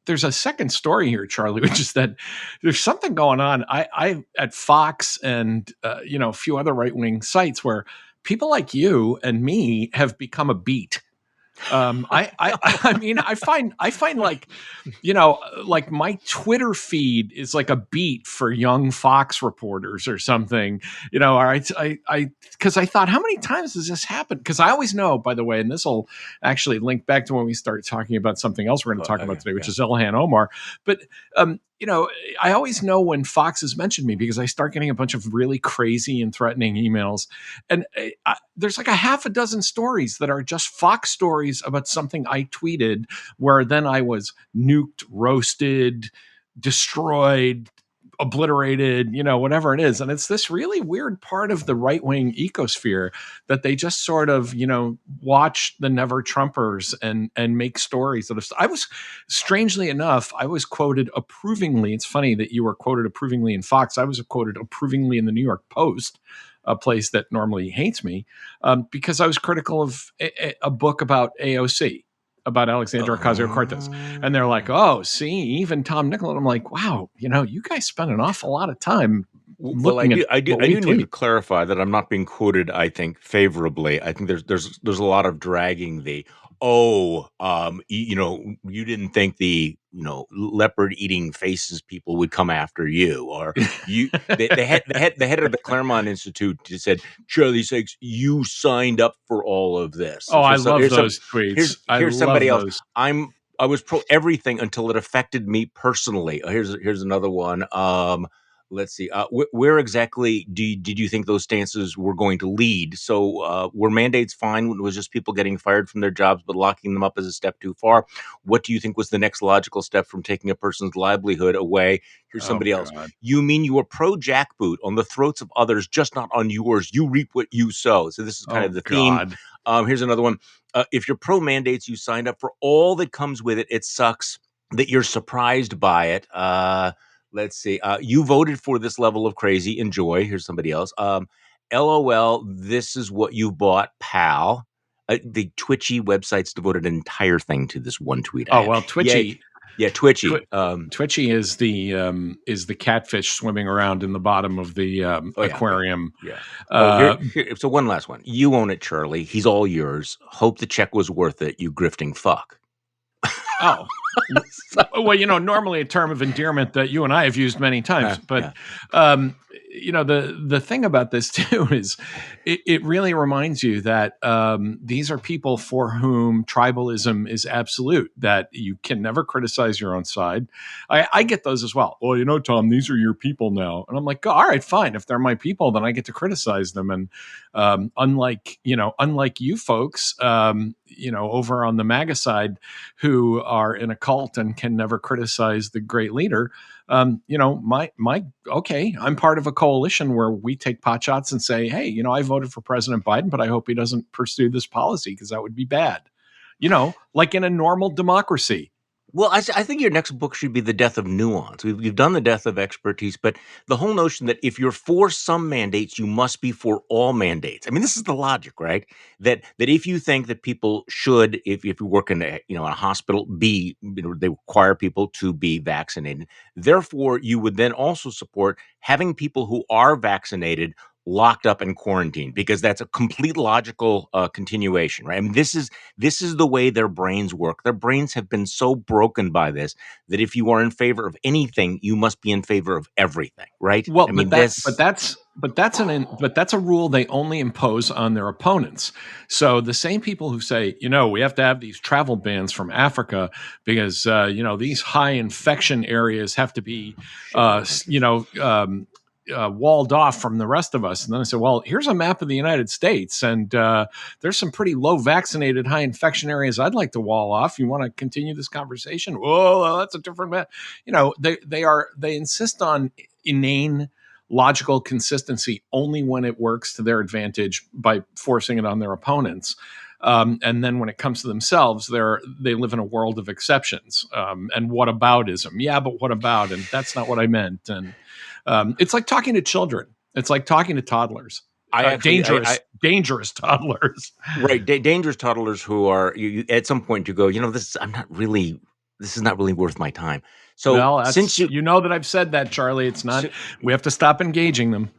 there's a second story here, Charlie, which is that there's something going on. I at Fox and a few other right wing sites where people like you and me have become a beat. I mean, I find like, like my Twitter feed is like a beat for young Fox reporters or something, or because I thought, how many times does this happen? Because I always know, by the way, and this will actually link back to when we started talking about something else we're going to talk about today, which is Ilhan Omar. But, I always know when Fox has mentioned me because I start getting a bunch of really crazy and threatening emails. And there's like a half a dozen stories that are just Fox stories about something I tweeted where then I was nuked, roasted, destroyed, obliterated, whatever it is. And it's this really weird part of the right-wing ecosphere that they just sort of, watch the never Trumpers and make stories that I was, strangely enough, I was quoted approvingly. It's funny that you were quoted approvingly in Fox. I was quoted approvingly in the New York Post, a place that normally hates me, because I was critical of a book about AOC, about Alexandria Ocasio-Cortez. And they're like, oh, see, even Tom Nichols. And I'm like, wow, you guys spend an awful lot of time looking at I do need to clarify that I'm not being quoted, I think, favorably. I think there's a lot of dragging the, you didn't think the, leopard eating faces people would come after you, or the head of the Claremont Institute just said, Charlie Sykes, you signed up for all of this. Oh, I love those tweets. Here's somebody else. I was pro everything until it affected me personally. Here's another one. Let's see. Where exactly did you think those stances were going to lead? So were mandates fine when it was just people getting fired from their jobs, but locking them up is a step too far? What do you think was the next logical step from taking a person's livelihood away? Here's somebody else. You mean you were pro jackboot on the throats of others, just not on yours? You reap what you sow. So this is kind of the theme. Here's another one. If you're pro mandates, you signed up for all that comes with it. It sucks that you're surprised by it. Let's see. You voted for this level of crazy. Enjoy. Here's somebody else. LOL. This is what you bought, pal. The Twitchy websites devoted an entire thing to this one tweet. Twitchy. Yeah, Twitchy. Twitchy is the catfish swimming around in the bottom of the aquarium. Yeah. So one last one. You own it, Charlie. He's all yours. Hope the check was worth it. You grifting fuck. Oh. Well, normally a term of endearment that you and I have used many times, but the thing about this too is it really reminds you that these are people for whom tribalism is absolute, that you can never criticize your own side. I get those as well. Well, Tom, these are your people now. And I'm like, all right, fine. If they're my people, then I get to criticize them. And unlike you folks, over on the MAGA side who are in a cult and can never criticize the great leader, okay, I'm part of a coalition where we take potshots and say, hey, I voted for President Biden, but I hope he doesn't pursue this policy because that would be bad. Like in a normal democracy. Well, I think your next book should be The Death of Nuance. We've done The Death of Expertise, but the whole notion that if you're for some mandates, you must be for all mandates. I mean, this is the logic, right? That if you think that people should, if you work in a hospital, they require people to be vaccinated. Therefore, you would then also support having people who are vaccinated locked up in quarantine, because that's a complete logical continuation, right? I mean, this is the way their brains work. Their brains have been so broken by this that if you are in favor of anything, you must be in favor of everything, right? Well, that's a rule they only impose on their opponents. So the same people who say, we have to have these travel bans from Africa because these high infection areas have to be walled off from the rest of us. And then I said, well, here's a map of the United States, and there's some pretty low vaccinated, high infection areas I'd like to wall off. You want to continue this conversation? Whoa, that's a different map. They insist on inane logical consistency only when it works to their advantage by forcing it on their opponents. And then when it comes to themselves, they live in a world of exceptions and whataboutism. Yeah, but what about? And that's not what I meant. And it's like talking to children. It's like talking to toddlers. Dangerous toddlers. Right. Dangerous toddlers who are, at some point you go, I'm not really this is not really worth my time. So Well, since that's you you know that I've said that, Charlie. It's not. so, We have to stop engaging them.